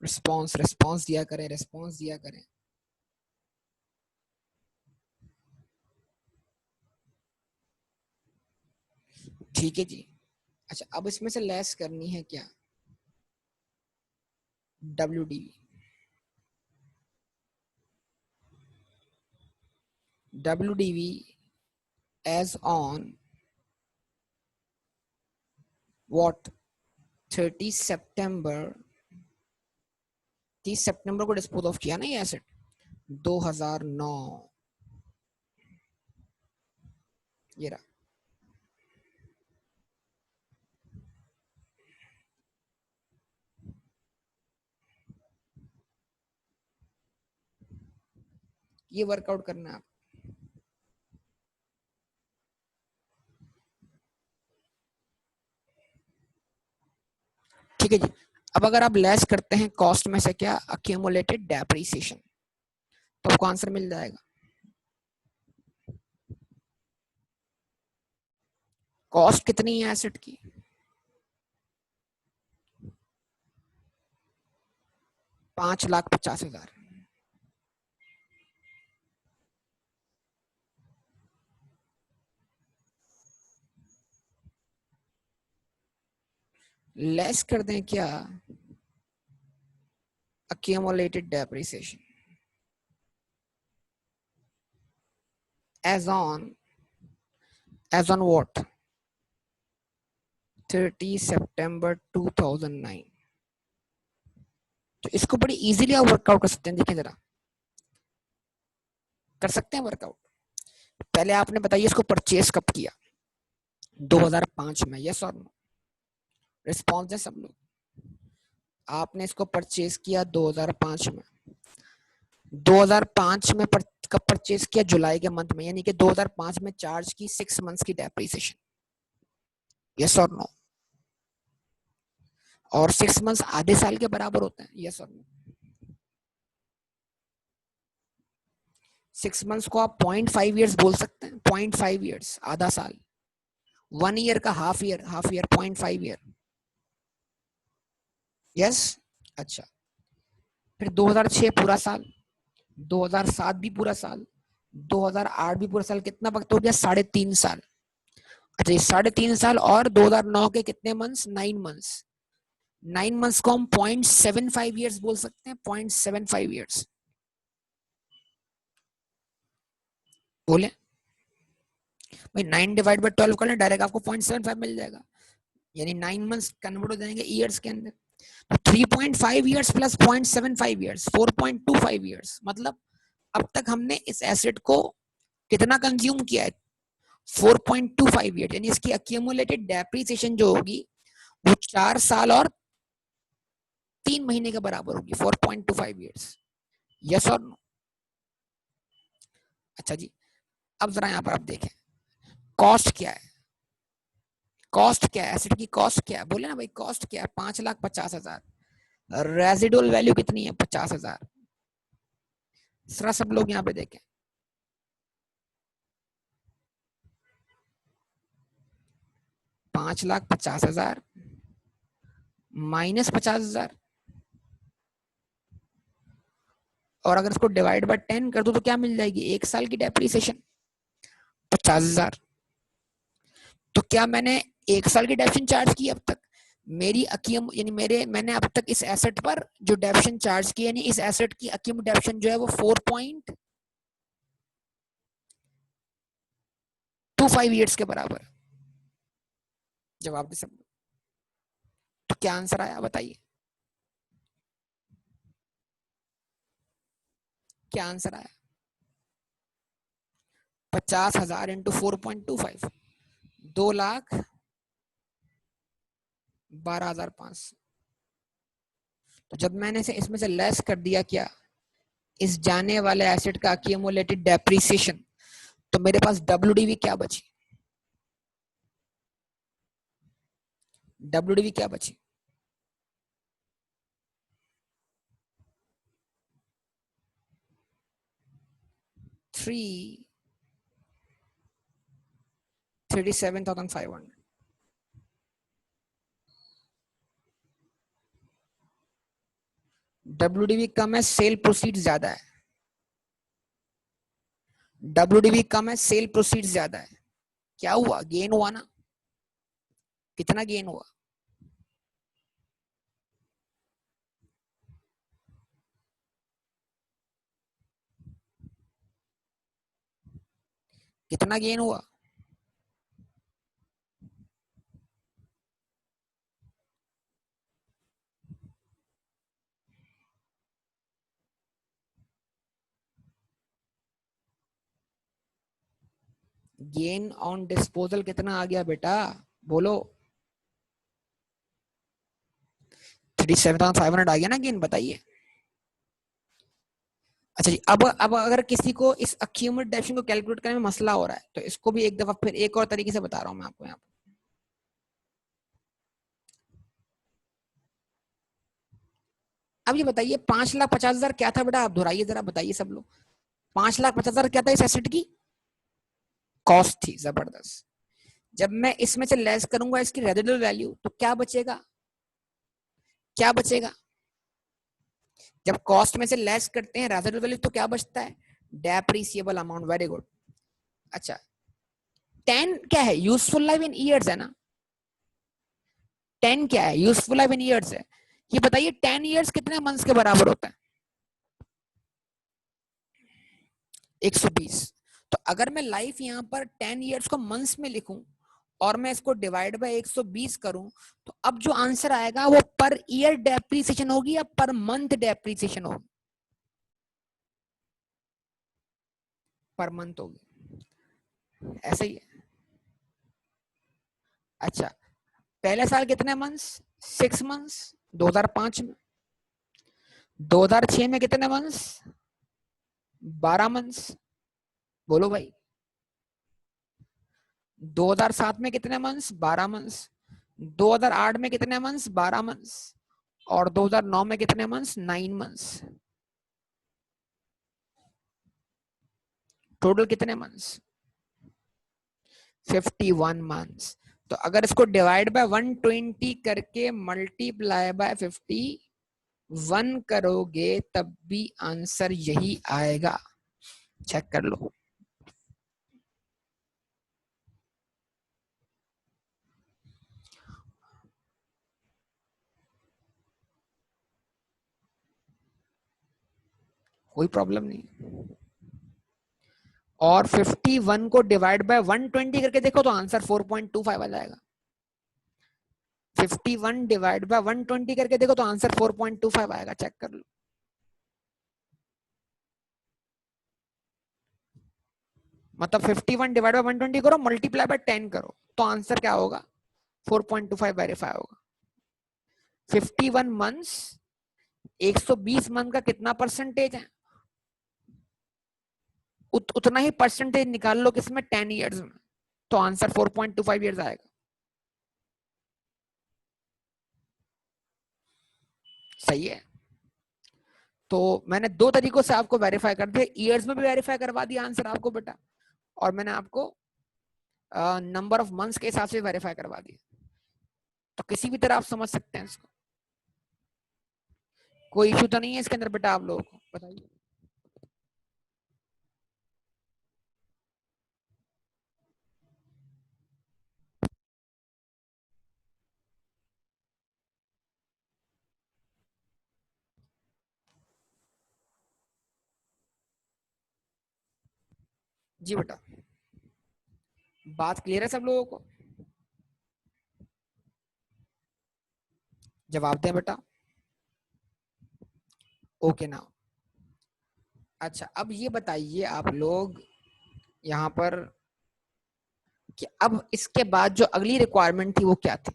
रिस्पॉन्स रिस्पॉन्स दिया करें, रिस्पॉन्स दिया करें। ठीक है जी। अच्छा, अब इसमें से लेस करनी है क्या? WDV, WDV as on what? 30 सितंबर, 30 सितंबर को डिस्पोज ऑफ किया ना ये एसेट, 2009। ये रहा, ये वर्कआउट करना है आप। ठीक है जी। अब अगर आप लेस करते हैं कॉस्ट में से क्या? अक्यूमुलेटेड डेप्रिसिएशन, तो आपको आंसर मिल जाएगा। कॉस्ट कितनी है एसेट की? 5,50,000। लेस कर दें क्या? accumulated depreciation as on what? 30 सितंबर 2009। तो इसको बड़ी इजीली आप वर्कआउट कर सकते हैं, देखिए जरा, कर सकते हैं वर्कआउट। पहले आपने बताइए इसको परचेस कब किया? 2005 में। यस और नो? रिस्पॉन्स है सब लोग। आपने इसको परचेस किया 2005 में। 2005 में कब परचेस किया? जुलाई के मंथ में, यानी कि 2005 में चार्ज की 6 मंथ्स की डेप्रिसिएशन। यस और नो? और 6 मंथ्स आधे साल के बराबर होते हैं। यस और नो? 6 मंथ्स को आप 0.5 ईयर्स बोल सकते हैं। 0.5 ईयर्स, आधा साल। 1 ईयर का half year, half year 0.5 year. Yes. अच्छा, फिर 2006 पूरा साल, 2007 भी पूरा साल, 2008 भी पूरा साल। कितना वक्त हो गया? 3.5 साल। अच्छा, ये 3.5 साल और 2009 के कितने मंथ्स? 9 मंथ्स। 9 मंथ्स को हम 0.75 ईयर्स बोल सकते हैं। 0.75 ईयर्स बोले भाई। 9 डिवाइड बाई 12 कर लें, डायरेक्ट आपको 0.75 मिल जाएगा, यानी 9 मंथ्स कन्वर्ट हो जाएंगे ईयर्स के अंदर। तो 3.5 ईयर्स प्लस 0.75 ईयर्स, 4.25 ईयर्स। मतलब अब तक हमने इस एसेट को कितना कंज्यूम किया है? 4.25 ईयर, यानी इसकी अक्यूमुलेटेड डेप्रिसिएशन जो होगी वो 4 साल और 3 महीने के बराबर होगी। 4.25 ईयर्स। यस और नो? अच्छा जी, अब जरा यहाँ पर आप देखें कॉस्ट क्या है। कॉस्ट क्या है? एसेट की कॉस्ट क्या है? बोले ना भाई, कॉस्ट क्या है? 5,50,000। रेजिडुअल वैल्यू कितनी है? 50,000। सरा सब लोग यहाँ पे देखें, 5,50,000 माइनस 50,000, और अगर इसको डिवाइड बाय 10 कर दो तो क्या मिल जाएगी? 1 साल की डेप्रिसिएशन 50,000। तो क्या मैंने 1 साल की डेप्रिसिएशन चार्ज की अब तक? मेरी अकीम यानी मैंने अब तक इस एसेट पर जो डेप्शन चार्ज की यानी इस एसेट की अकीम डेप्शन जो है वो 4.25 ईयर्स के बराबर। जवाब दे सब। तो क्या आंसर आया बताइए, क्या आंसर आया? 50,000 इंटू 4.25, 2,12,500। तो जब मैंने इसे इसमें से लेस कर दिया क्या, इस जाने वाले एसेट का अक्यूमुलेटेड डेप्रिसिएशन, तो मेरे पास डब्ल्यूडीवी क्या बची? डब्ल्यूडीवी क्या बची? 37,500। डब्ल्यूडीवी कम है, सेल प्रोसीड ज्यादा है। डब्ल्यूडीवी कम है, सेल प्रोसीड ज्यादा है। क्या हुआ? गेन हुआ ना? कितना गेन हुआ? कितना गेन हुआ? गेन ऑन डिस्पोजल कितना आ गया बेटा? बोलो। 37,500 आ गया ना गेन, बताइए। अच्छा जी, अब अगर किसी को इस अक्यूमुलेटेड डेप्शन को कैलकुलेट करने में मसला हो रहा है तो इसको भी एक दफा फिर एक और तरीके से बता रहा हूं मैं आपको यहाँ। अब ये बताइए 5,50,000 क्या था बेटा? आप दोहराइए जरा, बताइए सब लोग। 5,50,000 क्या था इस एसेट की? कॉस्ट थी। जबरदस्त। जब मैं इसमें से लेस करूंगा इसकी रेजिडुअल वैल्यू तो क्या बचेगा? क्या बचेगा? जब कॉस्ट में से लेस करते हैं रेजिडुअल वैल्यू तो क्या बचता है? Depreciable amount. Very good. अच्छा, 10 क्या है? यूजफुल लाइफ इन ईयर्स है ना? 10 क्या है? यूजफुल लाइफ इन ईयर्स है। ये बताइए 10 ईयर्स कितने मंथ्स के बराबर होता है? 120। तो अगर मैं लाइफ यहाँ पर 10 ईयर्स को मंथ्स में लिखूं और मैं इसको डिवाइड बाय 120 करूं तो अब जो आंसर आएगा वो पर ईयर डेप्रिसिएशन होगी या पर मंथ डेप्रिसिएशन होगी? पर मंथ होगी। ऐसे ही है। अच्छा, पहले साल कितने मंथ्स? 6 मंथ्स। 2005 में। 2006 में कितने मंथ्स? 12 मंथ्स। बोलो भाई। 2007 में कितने मंथ्स? 12 मंथ्स। 2008 में कितने मंथ्स? 12 मंथ्स। और 2009 में कितने मंथ्स? 9 मंथ्स। टोटल कितने मंथ्स? 51 मंथ्स। तो अगर इसको डिवाइड बाय 120 करके मल्टीप्लाई बाय 51 करोगे तब भी आंसर यही आएगा। चेक कर लो। कोई प्रॉब्लम नहीं। और 51 को डिवाइड बाय 120 करके देखो तो आंसर 4.25 आ जाएगा। 51 डिवाइड बाय 120 करके देखो तो आंसर 4.25 आएगा। चेक कर लो। मतलब 51 डिवाइड बाय 120 करो, मल्टीप्लाई बाय 10 करो तो आंसर क्या होगा? 4.25 वेरीफाई होगा। 51 मंथ्स 120 मंथ का कितना परसेंटेज है? उतना ही परसेंटेज निकाल लो किसमें? 10 ईयर्स में। तो आंसर 4.25 ईयर्स आएगा। सही है। तो मैंने दो तरीकों से आपको वेरीफाई कर दिया। ईयर्स में भी वेरीफाई करवा दिया आंसर आपको बेटा, और मैंने आपको नंबर ऑफ मंथ्स के हिसाब से वेरीफाई करवा दिया। तो किसी भी तरह आप समझ सकते हैं इसको। कोई इशू तो नहीं है इसके अंदर बेटा आप लोगों को? बताइए। जी बेटा, बात क्लियर है सब लोगों को? जवाब दें बेटा। ओके ना। अच्छा, अब ये बताइए आप लोग यहाँ पर कि अब इसके बाद जो अगली रिक्वायरमेंट थी वो क्या थी?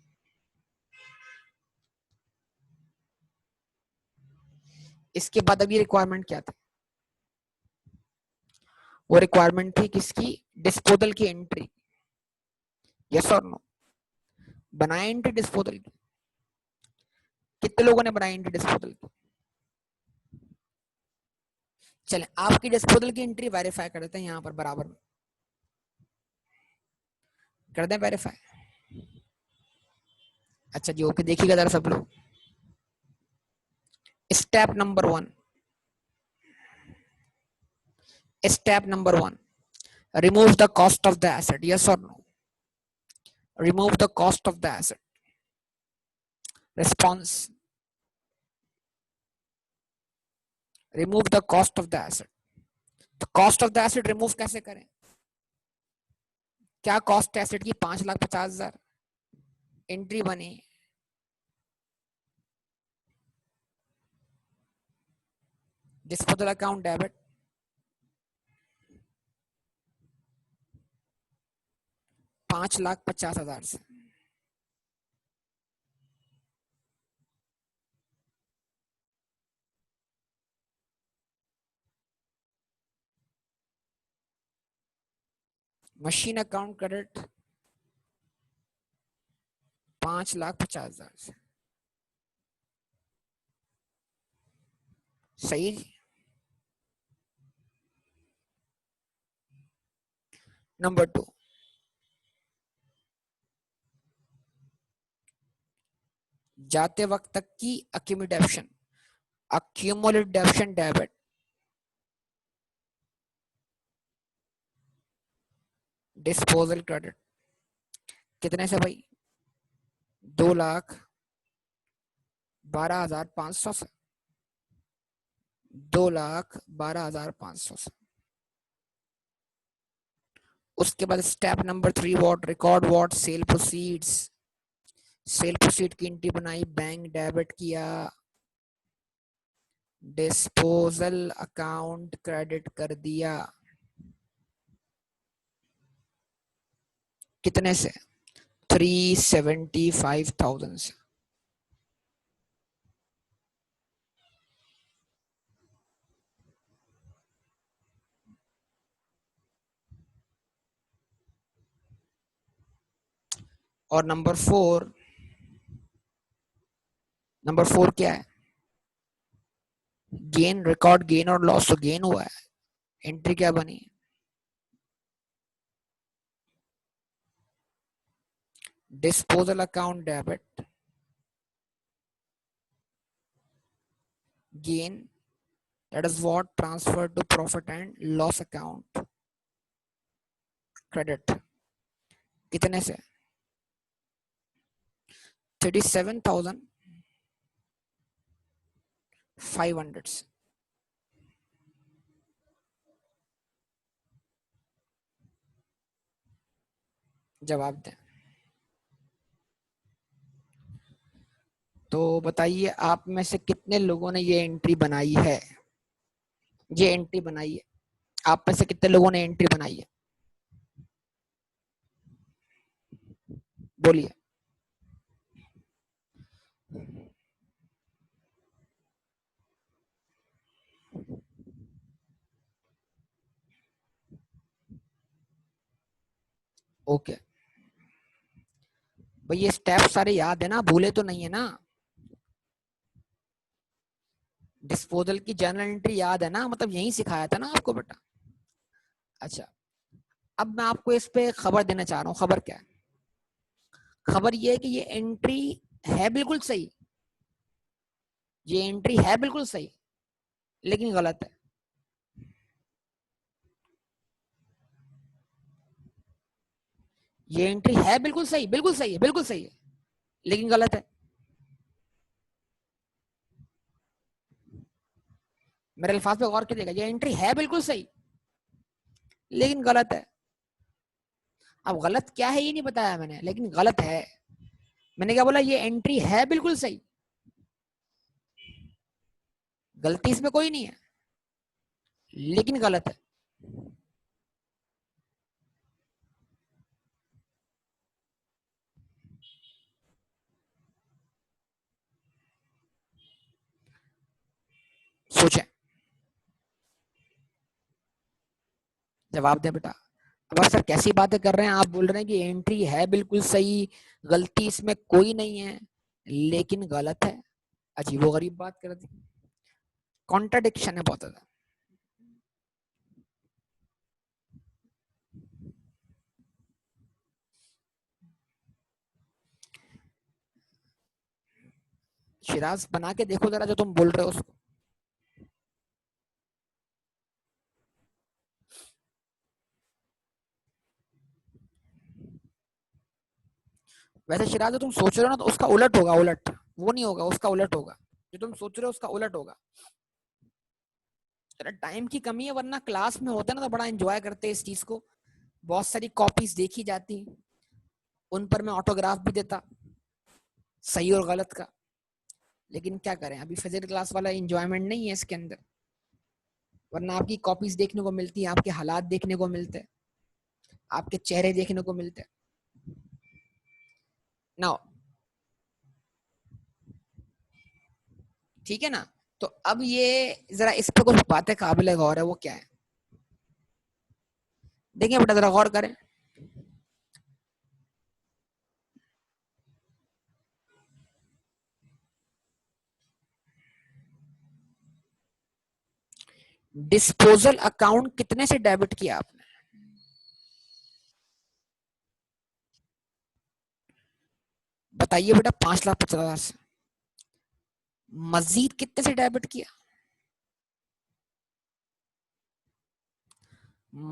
इसके बाद अगली रिक्वायरमेंट क्या थी? वो रिक्वायरमेंट थी किसकी? डिस्पोजल की एंट्री। यस और नो? बनाए एंट्री डिस्पोजल की? कितने लोगों ने बनाई एंट्री डिस्पोजल की? चलें आपकी डिस्पोजल की एंट्री वेरीफाई कर देते हैं यहाँ पर बराबर में, कर दें वेरीफाई। अच्छा जी ओके, देखिएगा जरा सब लोग। Step number 1, step number 1, remove the cost of the asset. Yes or no? Remove the cost of the asset. Response: remove the cost of the asset. तो cost of the asset remove कैसे करें? क्या cost asset की? 5,50,000 entry बनी, disposal account debit 5,50,000 से। Machine account credit 5,50,000 से। सही। Number 2, जाते वक्त तक की accumulation, accumulation debit disposal credit कितने से भाई? 2,12,500 से। 2,12,500 से। उसके बाद step number 3 what? Record what? Sale proceeds. Sale proceed की एंट्री बनाई, बैंक डेबिट किया, डिस्पोजल अकाउंट क्रेडिट कर दिया। कितने से? 375,000 से। और नंबर 4 क्या है? गेन, रिकॉर्ड गेन और लॉस। तो गेन हुआ है, एंट्री क्या बनी? Disposal account debit gain, that is what transferred to profit and loss account credit। कितने से? 37,500 से। जवाब दें। तो बताइए आप में से कितने लोगों ने ये एंट्री बनाई है? ये एंट्री बनाई है, आप में से कितने लोगों ने एंट्री बनाई है? बोलिए। ओके भाई, ये स्टेप सारे याद है ना? भूले तो नहीं है ना? डिस्पोजल की जर्नल एंट्री याद है ना? मतलब यही सिखाया था ना आपको बेटा। अच्छा, अब मैं आपको इस पे खबर देना चाह रहा हूँ। खबर क्या है? खबर ये है कि ये एंट्री है बिल्कुल सही, ये एंट्री है बिल्कुल सही, लेकिन गलत है। ये एंट्री है बिल्कुल सही, बिल्कुल सही है, बिल्कुल सही है, लेकिन गलत है। मेरे अल्फाज पे गौर कीजिएगा, ये एंट्री है बिल्कुल सही, लेकिन गलत है। अब गलत क्या है ये नहीं बताया मैंने, लेकिन गलत है। मैंने क्या बोला, ये एंट्री है बिल्कुल सही, गलती इसमें कोई नहीं है, लेकिन गलत है। सोचे, जवाब दे बेटा। अब सर कैसी बातें कर रहे हैं आप, बोल रहे हैं कि एंट्री है बिल्कुल सही, गलती इसमें कोई नहीं है, लेकिन गलत है। अजीबोगरीब बात कर दी, कॉन्ट्राडिक्शन है बहुत ज्यादा। शिराज बना के देखो जरा जो तुम बोल रहे हो उसको। वैसे शिराज जो तुम सोच रहे हो ना, तो उसका उलट होगा, उलट वो नहीं होगा, उसका उलट होगा। जो तुम सोच रहे हो उसका उलट होगा। तेरा टाइम की कमी है, वरना क्लास में होता ना तो बड़ा एंजॉय करते इस चीज को, बहुत सारी कॉपीज देखी जाती, उन पर मैं ऑटोग्राफ भी देता, सही और गलत का। लेकिन क्या करें, अभी फिजिक्स क्लास वाला एंजॉयमेंट नहीं है इसके अंदर, वरना आपकी कॉपीज देखने को मिलती है, आपके हालात देखने को मिलते हैं, आपके चेहरे देखने को मिलते हैं। नाउ ठीक है ना। तो अब ये जरा इस पे कुछ बातें काबिल गौर है, वो क्या है देखिए बेटा, जरा गौर करें। डिस्पोजल अकाउंट कितने से डेबिट किया आपने? बताइए बेटा, 5,50,000 से। मजीद कितने से डेबिट किया?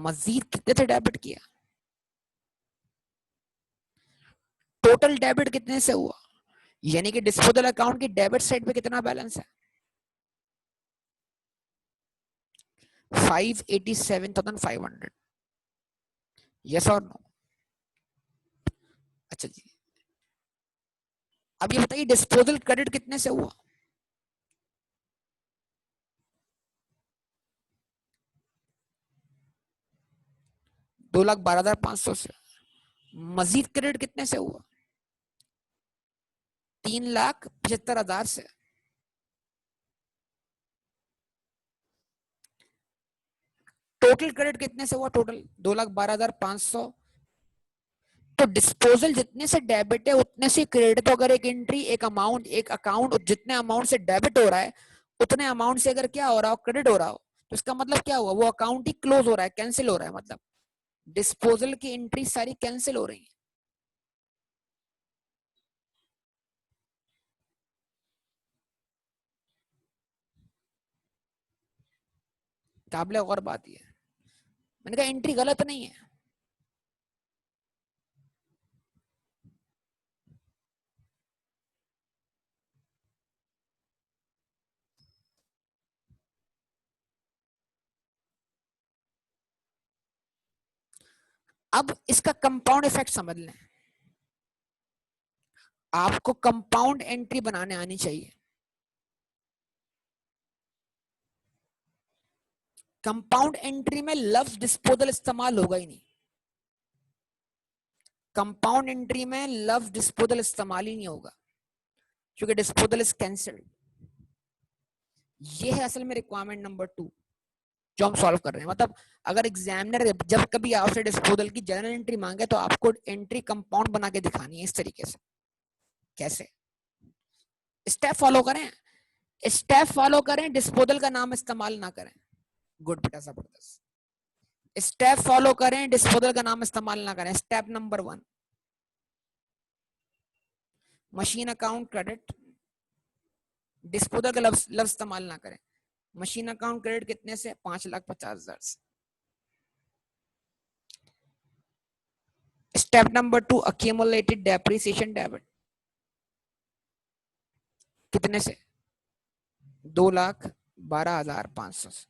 मजीद कितने से डेबिट किया? टोटल डेबिट कितने से हुआ? यानी कि डिस्पोजल अकाउंट की डेबिट साइड पे कितना बैलेंस है? 587,500। यस और नो? अच्छा जी। अब ये बताइए डिस्पोजल क्रेडिट कितने से हुआ? 2,12,500 से। मजीद क्रेडिट कितने से हुआ? 3,75,000 से। टोटल क्रेडिट कितने से हुआ? टोटल 2,12,500। तो डिस्पोजल जितने से डेबिट है उतने से क्रेडिट। तो अगर एक एंट्री, एक अमाउंट, एक अकाउंट जितने अमाउंट से डेबिट हो रहा है, उतने अमाउंट से अगर क्या हो रहा हो, क्रेडिट हो रहा हो, तो इसका मतलब क्या हुआ, वो अकाउंट ही क्लोज हो रहा है, कैंसिल हो रहा है, मतलब डिस्पोजल की एंट्री सारी कैंसिल हो रही है। काबिल और बात ये है, मैंने कहा एंट्री गलत नहीं है। अब इसका कंपाउंड इफेक्ट समझ लें। आपको कंपाउंड एंट्री बनाने आनी चाहिए। कंपाउंड एंट्री में लफ्ज डिस्पोजल इस्तेमाल होगा ही नहीं। कंपाउंड एंट्री में लफ्ज डिस्पोजल इस्तेमाल ही नहीं होगा, क्योंकि डिस्पोजल इज कैंसल्ड। ये है असल में रिक्वायरमेंट नंबर 2 जो हम सॉल्व कर रहे हैं। मतलब अगर एग्जामिनर जब कभी आपसे डिस्पोजल की जनरल एंट्री मांगे, तो आपको एंट्री कंपाउंड बना के दिखानी है इस तरीके से। कैसे? स्टेप फॉलो करें, स्टेप फॉलो करें, डिस्पोजल का नाम इस्तेमाल ना करें। गुड बेटा, जबरदस्त। स्टेप फॉलो करें, डिस्पोजल का नाम इस्तेमाल ना करें। Step number 1, machine account credit, disposal का लफ्ज इस्तेमाल ना करें। मशीन अकाउंट क्रेडिट कितने से? 5,50,000 से। Step number 2, accumulated depreciation debit, कितने से? 2,12,500 से।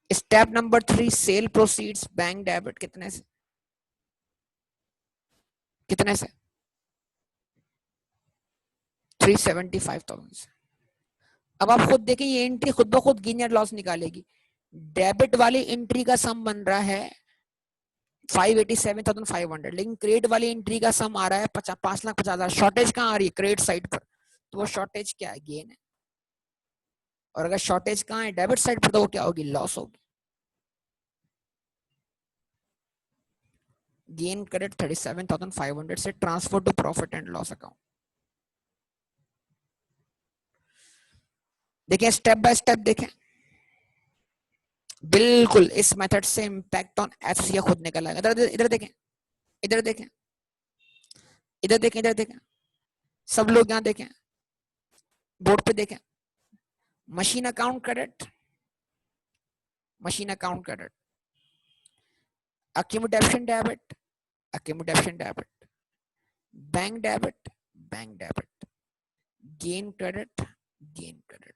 Step number 3 sale proceeds bank debit कितने से 375,000 से। अब आप खुद देखें ये एंट्री खुद ब खुद गेन या लॉस निकालेगी। डेबिट वाली एंट्री का सम बन रहा है 587,500, लेकिन क्रेडिट वाली एंट्री का सम आ रहा है 5,50,000। शॉर्टेज कहाँ आ रही है? क्रेडिट साइड पर, तो वो शॉर्टेज क्या है? गेन है। और अगर शॉर्टेज कहाँ है? डेबिट साइड पर, तो वो क्या होगी? लॉस होगी। गेन क्रेडिट 37,500 से transfer to profit and loss account. देखें स्टेप बाय स्टेप देखें, बिल्कुल इस मेथड से इंपैक्ट ऑन एफसीए खुद निकल आएगा। इधर देखें, इधर देखें, इधर देखें, इधर देखें, सब लोग यहाँ देखें, बोर्ड पे देखें। Machine account credit, machine account credit, accumulation debit, accumulation debit, bank debit, bank debit, gain credit, gain credit.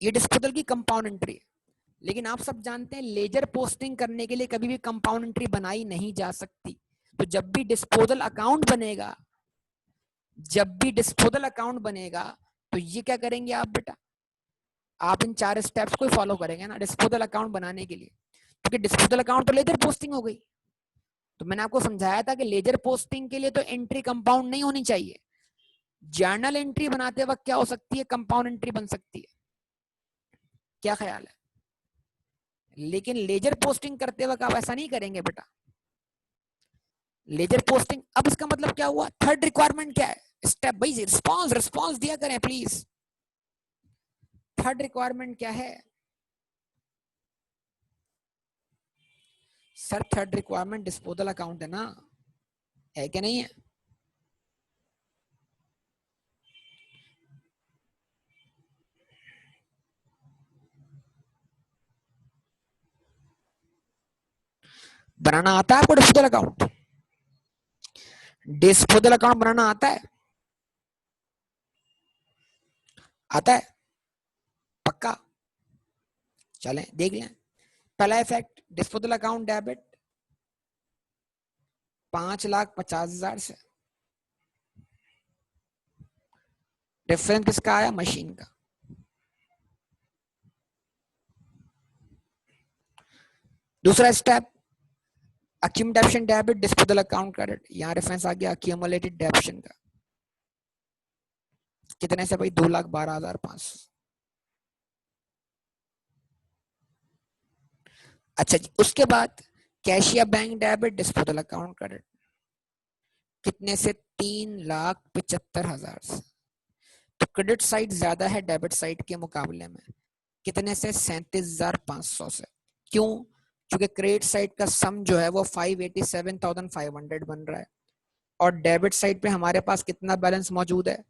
ये डिस्पोजल की कंपाउंड एंट्री है। लेकिन आप सब जानते हैं लेजर पोस्टिंग करने के लिए कभी भी कंपाउंड एंट्री बनाई नहीं जा सकती। तो जब भी डिस्पोजल अकाउंट बनेगा, जब भी डिस्पोजल अकाउंट बनेगा, तो ये क्या करेंगे आप बेटा? आप इन 4 स्टेप्स को फॉलो करेंगे ना डिस्पोजल अकाउंट बनाने के लिए, क्योंकि डिस्पोजल अकाउंट तो लेजर पोस्टिंग हो गई। तो मैंने आपको समझाया था कि लेजर पोस्टिंग के लिए तो एंट्री कंपाउंड नहीं होनी चाहिए। जर्नल एंट्री बनाते वक्त क्या हो सकती है? कंपाउंड एंट्री बन सकती है। क्या ख्याल है? लेकिन लेजर पोस्टिंग करते वक्त आप ऐसा नहीं करेंगे बेटा। लेजर पोस्टिंग, अब इसका मतलब क्या हुआ? थर्ड रिक्वायरमेंट क्या है? स्टेप बाय रिस्पॉन्स, रिस्पॉन्स दिया करें प्लीज। थर्ड रिक्वायरमेंट क्या है sir? Third requirement disposal account है ना, है क्या नहीं है? बनाना आता है आपको डिस्पोजल अकाउंट? डिस्पोजल अकाउंट बनाना आता है? आता है पक्का? चलें देख लें। पहला इफेक्ट, डिस्पोजल अकाउंट डेबिट 5,50,000 से। डिफरेंस किसका आया? मशीन का। दूसरा step, accumulation debit disposal account credit. यहाँ रेफरेंस आ गया accumulated डेबिशन का। कितने से भाई? 2,12,500। अच्छा जी, उसके बाद कैश या bank debit disposal account credit. कितने से? 3,75,000 से। तो क्रेडिट साइड ज्यादा है डेबिट साइड के मुकाबले में। कितने से? 37,500 से। क्यों? क्योंकि क्रेडिट साइड का सम जो है वो 587,500 बन रहा है, और डेबिट साइड पे हमारे पास कितना बैलेंस मौजूद है?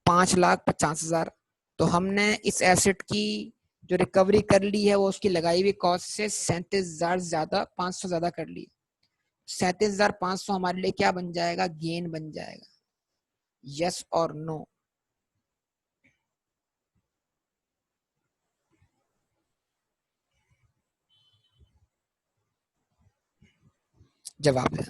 5,50,000। तो हमने इस एसेट की जो रिकवरी कर ली है वो उसकी लगाई हुई कॉस्ट से 37,000 ज्यादा, 500 ज्यादा कर ली। 37,500 हमारे लिए क्या बन जाएगा? गेन बन जाएगा। यस और नो? जवाब है।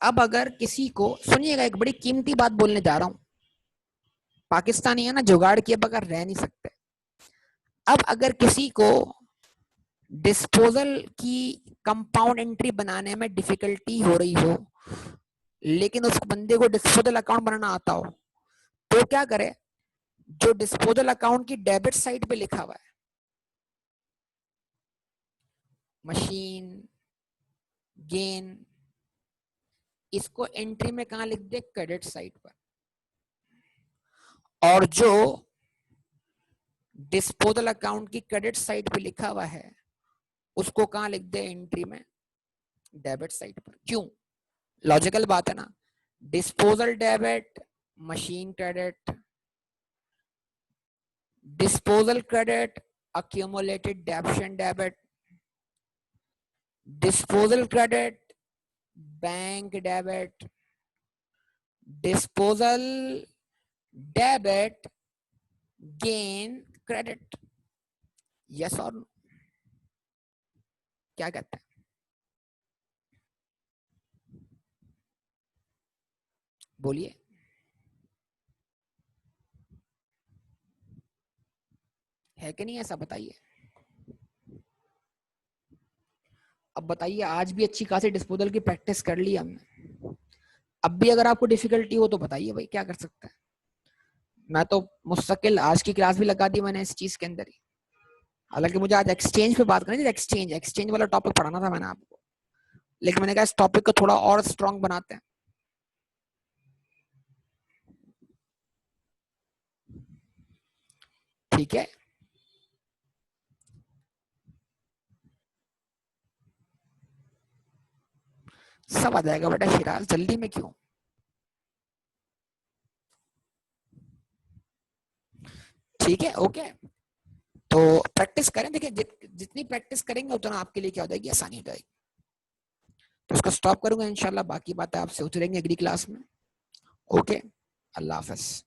अब अगर किसी को, सुनिएगा एक बड़ी कीमती बात बोलने जा रहा हूं, पाकिस्तानी है ना, जुगाड़ किए बगैर रह नहीं सकते। अब अगर किसी को डिस्पोजल की कंपाउंड एंट्री बनाने में डिफिकल्टी हो रही हो, लेकिन उस बंदे को डिस्पोजल अकाउंट बनाना आता हो, तो क्या करे? जो डिस्पोजल अकाउंट की डेबिट साइड पे लिखा हुआ है, मशीन, गेन, इसको एंट्री में कहां लिख दे? क्रेडिट साइड पर। और जो डिस्पोजल अकाउंट की क्रेडिट साइड पे लिखा हुआ है उसको कहां लिख दे? एंट्री में डेबिट साइड पर। क्यों? लॉजिकल बात है ना। Disposal debit, machine credit, disposal credit, accumulated depreciation debit, disposal credit, bank debit, disposal, debit, gain, credit, yes और नो? क्या कहते हैं? बोलिए। है कि नहीं ऐसा? बताइए। अब बताइए, आज भी अच्छी खासी डिस्पोजल की प्रैक्टिस कर ली हमने, अब भी अगर आपको डिफिकल्टी हो तो बताइए भाई, क्या कर सकते हैं। मैं तो मुस्तकिल आज की क्लास भी लगा दी मैंने इस चीज के अंदर ही। हालांकि मुझे आज एक्सचेंज पे बात करनी थी, एक्सचेंज एक्सचेंज वाला टॉपिक पढ़ाना था मैंने आपको, लेकिन मैंने कहा इस टॉपिक को थोड़ा और स्ट्रॉन्ग बनाते हैं। ठीक है, सब आ जाएगा बेटा शिराज, जल्दी में क्यों। ठीक है, ओके। तो प्रैक्टिस करें, देखिए जितनी प्रैक्टिस करेंगे उतना आपके लिए क्या हो जाएगी, आसानी हो जाएगी। तो इसको स्टॉप करूंगा इंशाल्लाह, बाकी बातें आपसे उतरेंगे अगली क्लास में। ओके, अल्लाह हाफिज।